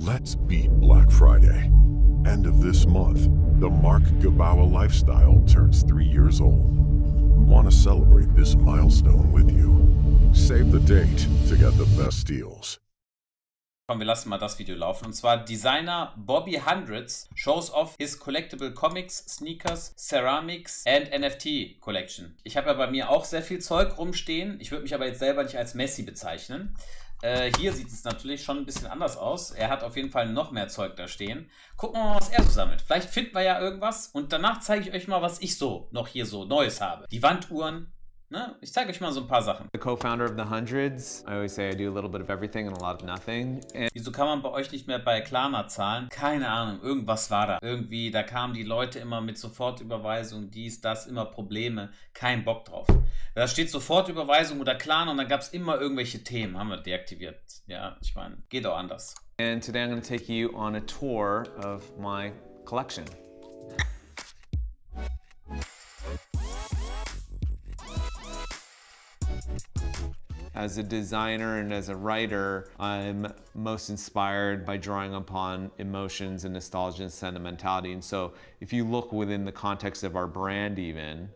Let's beat Black Friday. End of this month, the Mark Gebauer lifestyle turns 3 years old. We want to celebrate this milestone with you. Save the date to get the best deals. Komm, wir lassen mal das Video laufen. Und zwar Designer Bobby Hundreds shows off his collectible comics, sneakers, ceramics and NFT collection. Ich habe ja bei mir auch sehr viel Zeug rumstehen. Ich würde mich aber jetzt selber nicht als Messi bezeichnen. Hier sieht es natürlich schon ein bisschen anders aus. Er hat auf jeden Fall noch mehr Zeug da stehen. Gucken wir mal, was er so sammelt. Vielleicht finden wir ja irgendwas. Und danach zeige ich euch mal, was ich so noch hier so Neues habe. Die Wanduhren. Ne? Ich zeige euch mal so ein paar Sachen. The co-founder of the Hundreds. I always say I do a little bit of everything and a lot of nothing. Wieso kann man bei euch nicht mehr bei Klarna zahlen? Keine Ahnung, irgendwas war da. Irgendwie, da kamen die Leute immer mit Sofortüberweisung, dies, das, immer Probleme. Kein Bock drauf. Da steht Sofortüberweisung oder Klarna und dann gab es immer irgendwelche Themen. Haben wir deaktiviert. Ja, ich meine, geht auch anders. And today I'm going to take you on a tour of my collection. As a designer and as a writer, I'm most inspired by drawing upon emotions and nostalgia and sentimentality. And so if you look within the context of our brand even,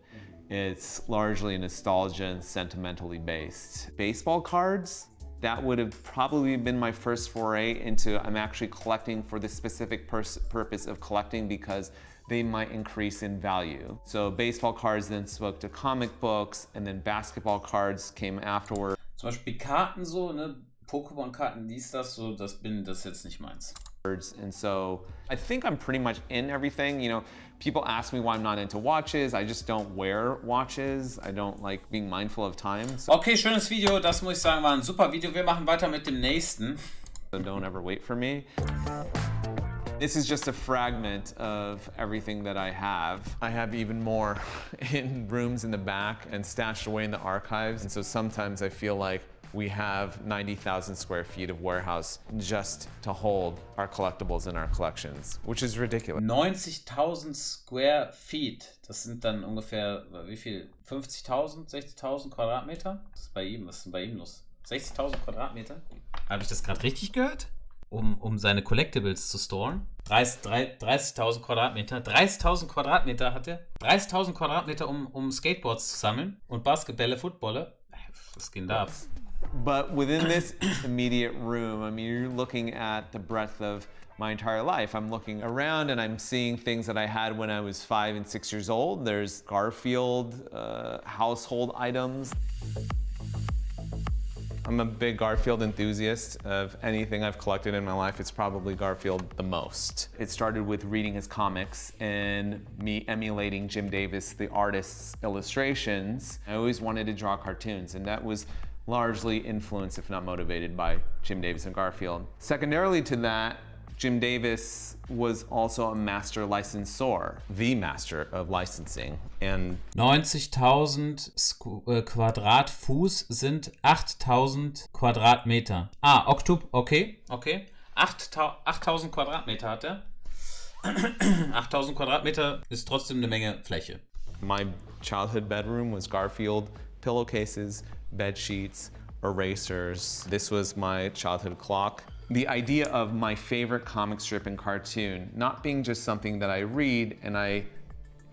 it's largely nostalgia and sentimentally based. Baseball cards, that would have probably been my first foray into I'm actually collecting for the specific purpose of collecting because they might increase in value. So baseball cards then spoke to comic books and then basketball cards came afterward. Zum Beispiel Karten so, ne? Pokémon-Karten, dies, das, so, das ist jetzt nicht meins. And so I think I'm pretty much in everything. You know, people ask me why I'm not into watches. I just don't wear watches. I don't like being mindful of time. So okay, schönes Video. Das muss ich sagen, war ein super Video. Wir machen weiter mit dem nächsten. don't ever wait for me. This is just a fragment of everything that I have. I have even more in rooms in the back and stashed away in the archives. And so sometimes I feel like we have 90,000 square feet of warehouse just to hold our collectibles in our collections, which is ridiculous. 90.000 Square Feet, das sind dann ungefähr, wie viel? 50.000, 60.000 Quadratmeter? Was ist denn bei ihm los? 60.000 Quadratmeter? Habe ich das gerade richtig gehört? Um seine Collectibles zu storen. 30.000 Quadratmeter. 30.000 Quadratmeter hat er. 30.000 Quadratmeter, um Skateboards zu sammeln und Basketbälle, Footballe. Was geht da ab? But within this immediate room, I mean, you're looking at the breadth of my entire life. I'm looking around and I'm seeing things that I had when I was 5 and 6 years old. There's Garfield household items. I'm a big Garfield enthusiast. Of anything I've collected in my life, it's probably Garfield the most. It started with reading his comics and me emulating Jim Davis, the artist's illustrations. I always wanted to draw cartoons, and that was largely influenced, if not motivated, by Jim Davis and Garfield. Secondarily to that, Jim Davis was also a master licensor, the master of licensing. And 90.000 Quadratfuß sind 8.000 Quadratmeter. Ah, okay. 8.000 Quadratmeter hat er. 8.000 Quadratmeter ist trotzdem eine Menge Fläche. My childhood bedroom was Garfield pillowcases, bed sheets, erasers. This was my childhood clock. The idea of my favorite comic strip and cartoon not being just something that I read and I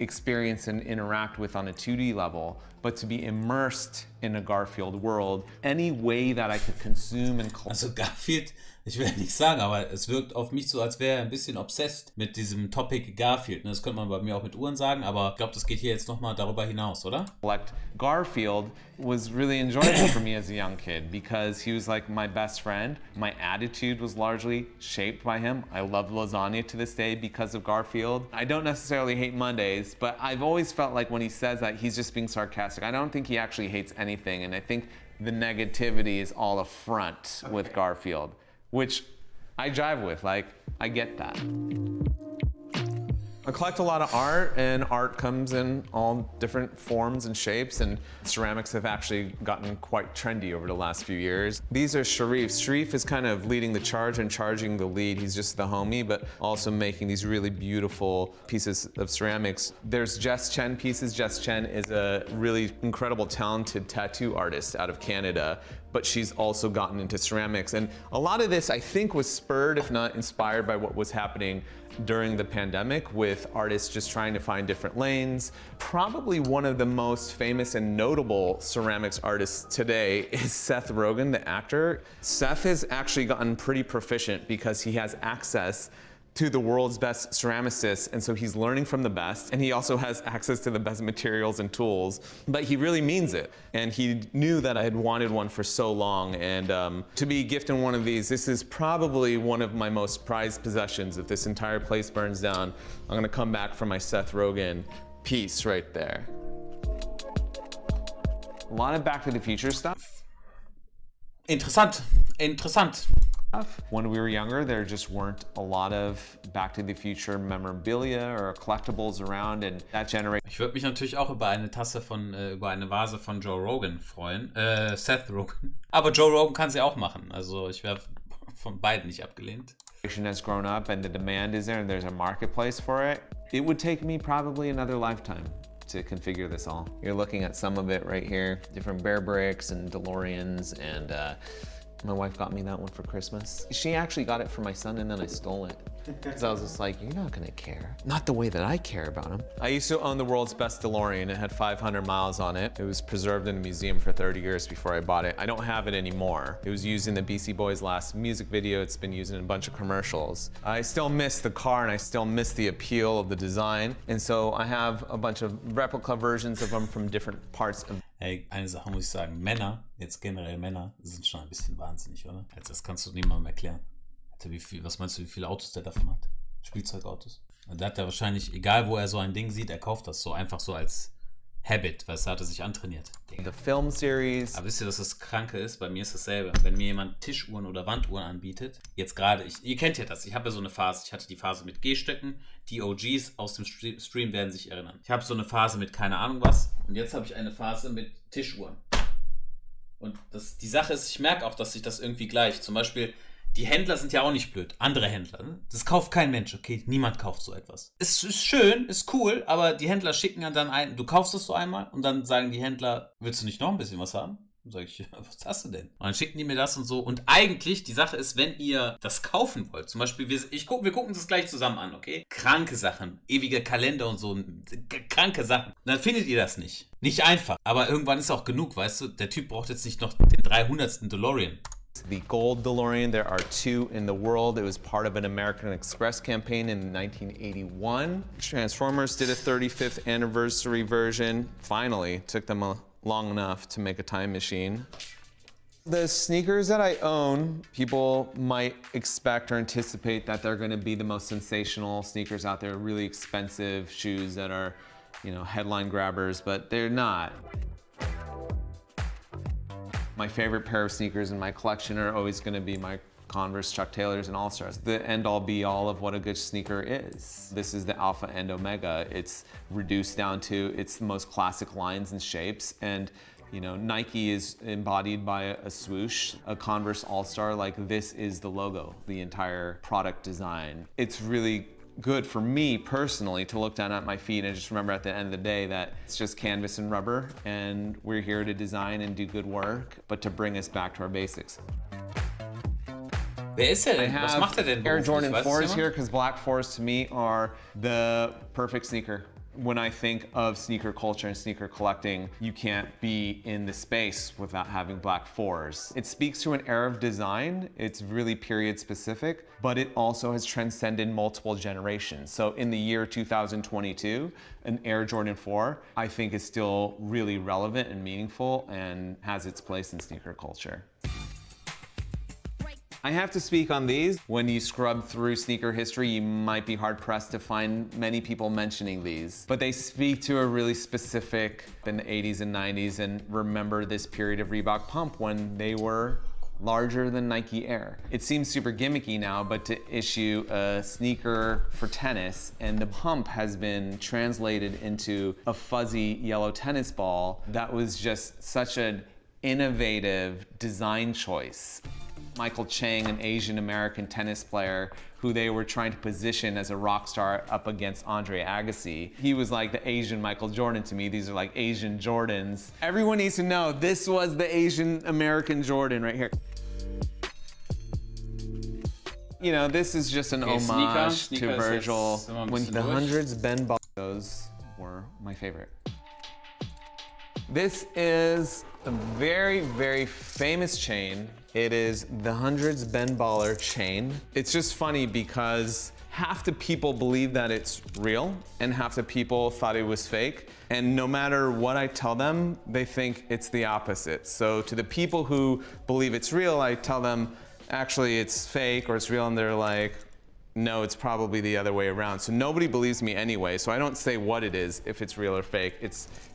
experience and interact with on a 2D level, but to be immersed in a Garfield world, any way that I could consume and Also Garfield, ich will ja nichts sagen, aber es wirkt auf mich so, als wäre er ein bisschen obsessed mit diesem Topic Garfield. Das könnte man bei mir auch mit Uhren sagen, aber ich glaube, das geht hier jetzt nochmal darüber hinaus, oder? Collect Garfield was really enjoyable for me as a young kid because he was like my best friend. My attitude was largely shaped by him. I love lasagna to this day because of Garfield. I don't necessarily hate Mondays, but I've always felt like when he says that, he's just being sarcastic. I don't think he actually hates anything, and I think the negativity is all a front with Garfield, which I jive with. Like, I get that. I collect a lot of art, and art comes in all different forms and shapes, and ceramics have actually gotten quite trendy over the last few years. These are Sharif. Sharif is kind of leading the charge and charging the lead. He's just the homie, but also making these really beautiful pieces of ceramics. There's Jess Chen pieces. Jess Chen is a really incredible, talented tattoo artist out of Canada. but she's also gotten into ceramics. And a lot of this, I think, was spurred, if not inspired, by what was happening during the pandemic with artists just trying to find different lanes. Probably one of the most famous and notable ceramics artists today is Seth Rogen, the actor. Seth has actually gotten pretty proficient because he has access to the world's best ceramicists, and so he's learning from the best, and he also has access to the best materials and tools, but he really means it. And he knew that I had wanted one for so long, and to be gifted one of these, this is probably one of my most prized possessions. If this entire place burns down, I'm gonna come back for my Seth Rogen piece right there. A lot of Back to the Future stuff. Interessant, interessant. When we were younger, there just weren't a lot of Back to the Future memorabilia or collectibles around, and that generation. Ich würde mich natürlich auch über eine über eine Vase von Joe Rogan freuen. Seth Rogen. Aber Joe Rogan kann sie auch machen. Also ich wäre von beiden nicht abgelehnt. Has grown up and the demand is there and there's a marketplace for it. It would take me probably another lifetime to configure this all. You're looking at some of it right here. Different Bear Bricks and DeLoreans, and my wife got me that one for Christmas. She actually got it for my son and then I stole it. Because I was just like, you're not gonna care. Not the way that I care about him. I used to own the world's best DeLorean. It had 500 miles on it. It was preserved in a museum for 30 years before I bought it. I don't have it anymore. It was used in the Beastie Boys' last music video. It's been used in a bunch of commercials. I still miss the car and I still miss the appeal of the design. And so I have a bunch of replica versions of them from different parts of. Hey, eine Sache muss ich sagen. Männer, jetzt generell Männer, sind schon ein bisschen wahnsinnig, oder? Also das kannst du niemandem erklären. Was meinst du, wie viele Autos der davon hat? Spielzeugautos. Und der hat ja wahrscheinlich, egal wo er so ein Ding sieht, er kauft das so einfach so als Habit, weil es hat er sich antrainiert. The Film Series. Aber wisst ihr, was das Kranke ist? Bei mir ist dasselbe. Wenn mir jemand Tischuhren oder Wanduhren anbietet, jetzt gerade, ihr kennt ja das, ich habe ja so eine Phase, ich hatte die Phase mit G-Stöcken, die OGs aus dem Stream werden sich erinnern. Ich habe so eine Phase mit keine Ahnung was und jetzt habe ich eine Phase mit Tischuhren. Und die Sache ist, ich merke auch, dass sich das irgendwie gleicht. Zum Beispiel, die Händler sind ja auch nicht blöd. Andere Händler, ne? Das kauft kein Mensch, okay? Niemand kauft so etwas. Es ist schön, ist cool, aber die Händler schicken dann ein, du kaufst es so einmal und dann sagen die Händler, willst du nicht noch ein bisschen was haben? Dann sage ich, was hast du denn? Und dann schicken die mir das und so. Und eigentlich, die Sache ist, wenn ihr das kaufen wollt, zum Beispiel, wir gucken uns das gleich zusammen an, okay? Kranke Sachen, ewige Kalender und so, kranke Sachen. Dann findet ihr das nicht. Nicht einfach. Aber irgendwann ist auch genug, weißt du? Der Typ braucht jetzt nicht noch den 300. DeLorean. The gold DeLorean, there are 2 in the world. It was part of an American Express campaign in 1981. Transformers did a 35th anniversary version. Finally, took them long enough to make a time machine. The sneakers that I own, people might expect or anticipate that they're gonna be the most sensational sneakers out there, really expensive shoes that are, you know, headline grabbers, but they're not. My favorite pair of sneakers in my collection are always going to be my Converse, Chuck Taylors, and All-Stars. The end-all be-all of what a good sneaker is. This is the alpha and omega. It's reduced down to its most classic lines and shapes. And you know, Nike is embodied by a swoosh, a Converse All-Star. Like, this is the logo, the entire product design. It's really good for me personally to look down at my feet and just remember at the end of the day that it's just canvas and rubber and we're here to design and do good work, but to bring us back to our basics. Wer ist er denn? Was macht er denn? Air Jordan 4s here because Black 4s to me are the perfect sneaker. When I think of sneaker culture and sneaker collecting, you can't be in the space without having Black 4s. It speaks to an era of design. It's really period specific, but it also has transcended multiple generations. So in the year 2022, an Air Jordan 4, I think is still really relevant and meaningful and has its place in sneaker culture. I have to speak on these. When you scrub through sneaker history, you might be hard pressed to find many people mentioning these, but they speak to a really specific in the 80s and 90s and remember this period of Reebok Pump when they were larger than Nike Air. It seems super gimmicky now, but to issue a sneaker for tennis and the pump has been translated into a fuzzy yellow tennis ball, that was just such an innovative design choice. Michael Chang, an Asian American tennis player who they were trying to position as a rock star up against Andre Agassi. He was like the Asian Michael Jordan to me. These are like Asian Jordans. Everyone needs to know this was the Asian American Jordan right here. You know, this is just an homage to Virgil. When the hundreds Ben Baller, those were my favorite. This is a very, very famous chain. It is the hundreds Ben Baller chain. It's just funny because half the people believe that it's real and half the people thought it was fake. And no matter what I tell them, they think it's the opposite. So to the people who believe it's real, I tell them, actually it's fake or it's real, and they're like, no, it's probably the other way around. So nobody believes me anyway, so I don't say what it is, if it's real or fake.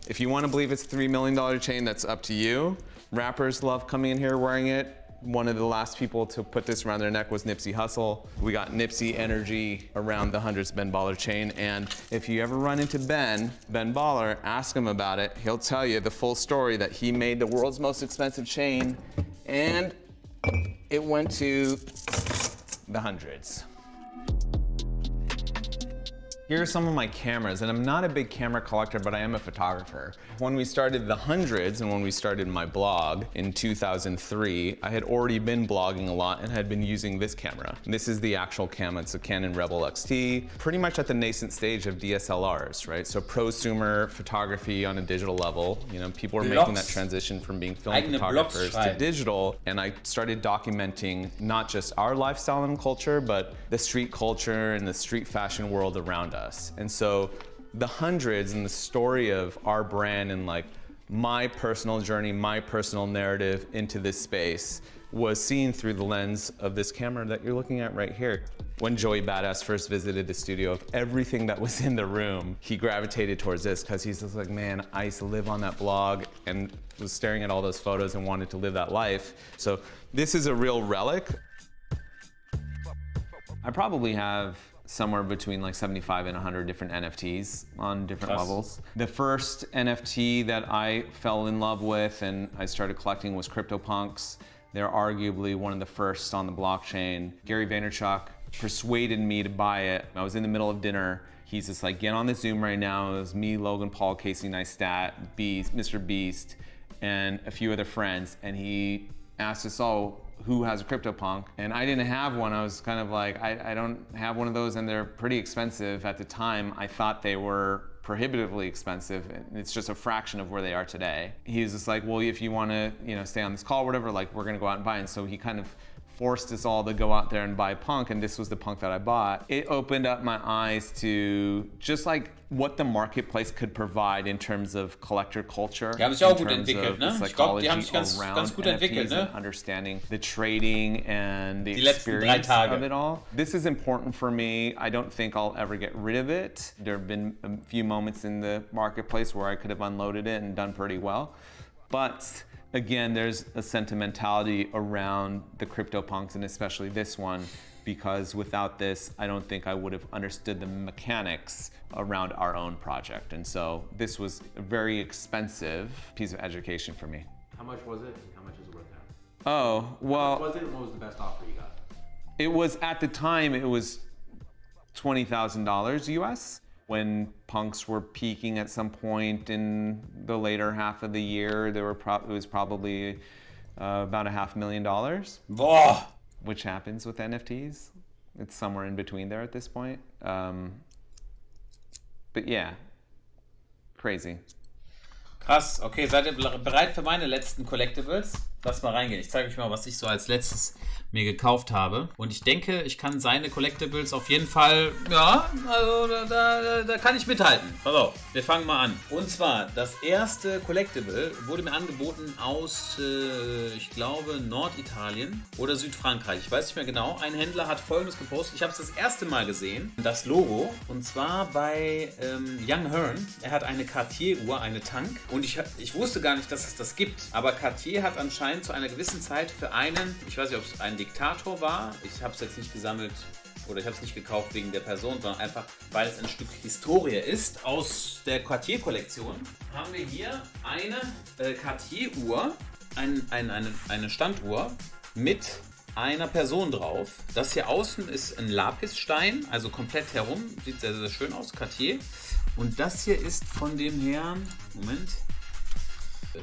If you want to believe it's a $3 million chain, that's up to you. Rappers love coming in here wearing it. One of the last people to put this around their neck was Nipsey Hussle. We got Nipsey energy around the hundreds Ben Baller chain, and if you ever run into Ben Baller, ask him about it. He'll tell you the full story that he made the world's most expensive chain, and it went to the hundreds. Here are some of my cameras, and I'm not a big camera collector, but I am a photographer. When we started the hundreds and when we started my blog in 2003, I had already been blogging a lot and had been using this camera. This is the actual camera. It's a Canon Rebel XT, pretty much at the nascent stage of DSLRs, right? So prosumer photography on a digital level. You know, people are making that transition from being film photographers to digital, and I started documenting not just our lifestyle and culture, but the street culture and the street fashion world around us. And so the hundreds and the story of our brand and like my personal journey, my personal narrative into this space was seen through the lens of this camera that you're looking at right here. When Joey Badass first visited the studio, of everything that was in the room, he gravitated towards this because he's just like, man, I used to live on that blog and was staring at all those photos and wanted to live that life. So this is a real relic. I probably have somewhere between like 75 and 100 different NFTs on different levels. The first NFT that I fell in love with and I started collecting was CryptoPunks. They're arguably one of the first on the blockchain. Gary Vaynerchuk persuaded me to buy it. I was in the middle of dinner. He's just like, get on the Zoom right now. It was me, Logan Paul, Casey Neistat, Beast, Mr. Beast, and a few other friends. And he asked us all, who has a CryptoPunk? And I didn't have one. I was kind of like, I don't have one of those, and they're pretty expensive. At the time, I thought they were prohibitively expensive, and it's just a fraction of where they are today. He was just like, well, if you want to, you know, stay on this call, whatever, like, we're gonna go out and buy. And so he kind of forced us all to go out there and buy punk, and this was the punk that I bought. It opened up my eyes to just like what the marketplace could provide in terms of collector culture. Die haben sich auch gut entwickelt, ne? Ich glaube, die haben sich ganz gut entwickelt, ne? Understanding the trading and the experience of it all. This is important for me. I don't think I'll ever get rid of it. There have been a few moments in the marketplace where I could have unloaded it and done pretty well. But again, there's a sentimentality around the CryptoPunks, and especially this one, because without this, I don't think I would have understood the mechanics around our own project. And so this was a very expensive piece of education for me. How much was it, and how much is it worth now? Oh, well. How much was it, and what was the best offer you got? It was, at the time, it was $20,000 US. When punks were peaking at some point in the later half of the year, there were it was probably about $500,000. Boah! Which happens with NFTs. It's somewhere in between there at this point. But yeah, crazy. Krass, okay, seid ihr bereit für meine letzten Collectibles? Lass mal reingehen. Ich zeige euch mal, was ich so als letztes mir gekauft habe. Und ich denke, ich kann seine Collectibles auf jeden Fall, ja, also da kann ich mithalten. Pass auf, wir fangen mal an. Und zwar, das erste Collectible wurde mir angeboten aus, ich glaube, Norditalien oder Südfrankreich. Ich weiß nicht mehr genau. Ein Händler hat Folgendes gepostet. Ich habe es das erste Mal gesehen, das Logo. Und zwar bei Young Hearn. Er hat eine Cartier-Uhr, eine Tank. Und ich wusste gar nicht, dass es das gibt. Aber Cartier hat anscheinend zu einer gewissen Zeit für einen, ich weiß nicht, ob es ein Diktator war, ich habe es jetzt nicht gesammelt oder ich habe es nicht gekauft wegen der Person, sondern einfach, weil es ein Stück Historie ist aus der Cartier-Kollektion, haben wir hier eine Cartier-Uhr, eine Standuhr mit einer Person drauf. Das hier außen ist ein Lapisstein, also komplett herum. Sieht sehr, sehr schön aus, Cartier. Und das hier ist von dem Herrn, Moment,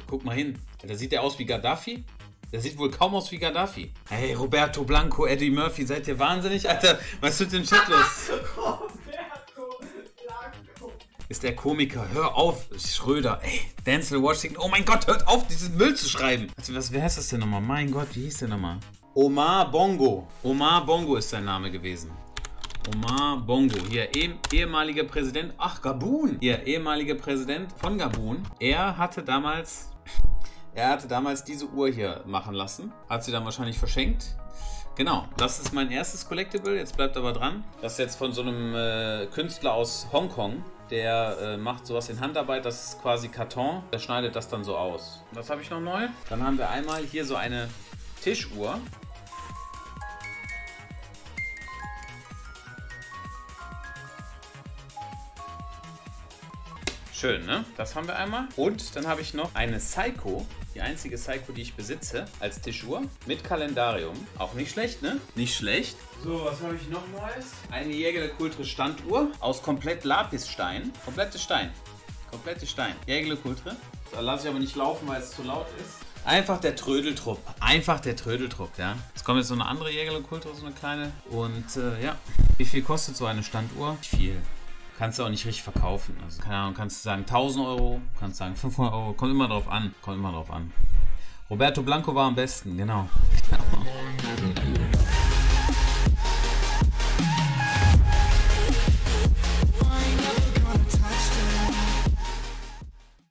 guck mal hin. Da sieht der aus wie Gaddafi. Der sieht wohl kaum aus wie Gaddafi. Hey, Roberto Blanco, Eddie Murphy, seid ihr wahnsinnig? Alter, was ist mit dem Chat los? Roberto Blanco. Ist der Komiker. Hör auf, Schröder. Ey, Denzel Washington. Oh mein Gott, hört auf, diesen Müll zu schreiben. Also, wer heißt das denn nochmal? Mein Gott, wie hieß der nochmal? Omar Bongo. Omar Bongo ist sein Name gewesen. Omar Bongo. Hier, ehemaliger Präsident. Ach, Gabun. Hier, ehemaliger Präsident von Gabun. Er hatte damals diese Uhr hier machen lassen. Hat sie dann wahrscheinlich verschenkt. Genau, das ist mein erstes Collectible. Jetzt bleibt aber dran. Das ist jetzt von so einem Künstler aus Hongkong. Der macht sowas in Handarbeit. Das ist quasi Karton. Der schneidet das dann so aus. Was habe ich noch neu? Dann haben wir einmal hier so eine Tischuhr. Schön, ne? Das haben wir einmal. Und dann habe ich noch eine Seiko. Die einzige Seiko, die ich besitze, als Tischuhr. Mit Kalendarium. Auch nicht schlecht, ne? Nicht schlecht. So, was habe ich noch Neues? Eine Jägerle Coultre Standuhr. Aus komplett Lapisstein. Komplette Stein. Jägerle Coultre. Da lasse ich aber nicht laufen, weil es zu laut ist. Einfach der Trödeltrupp. Ja. Jetzt kommt jetzt so eine andere Jägerle Coultre, so eine kleine. Und ja. Wie viel kostet so eine Standuhr? Nicht viel. Kannst du auch nicht richtig verkaufen. Also, keine Ahnung, kannst du sagen 1000 Euro, kannst sagen 500 Euro, kommt immer drauf an. Roberto Blanco war am besten, genau.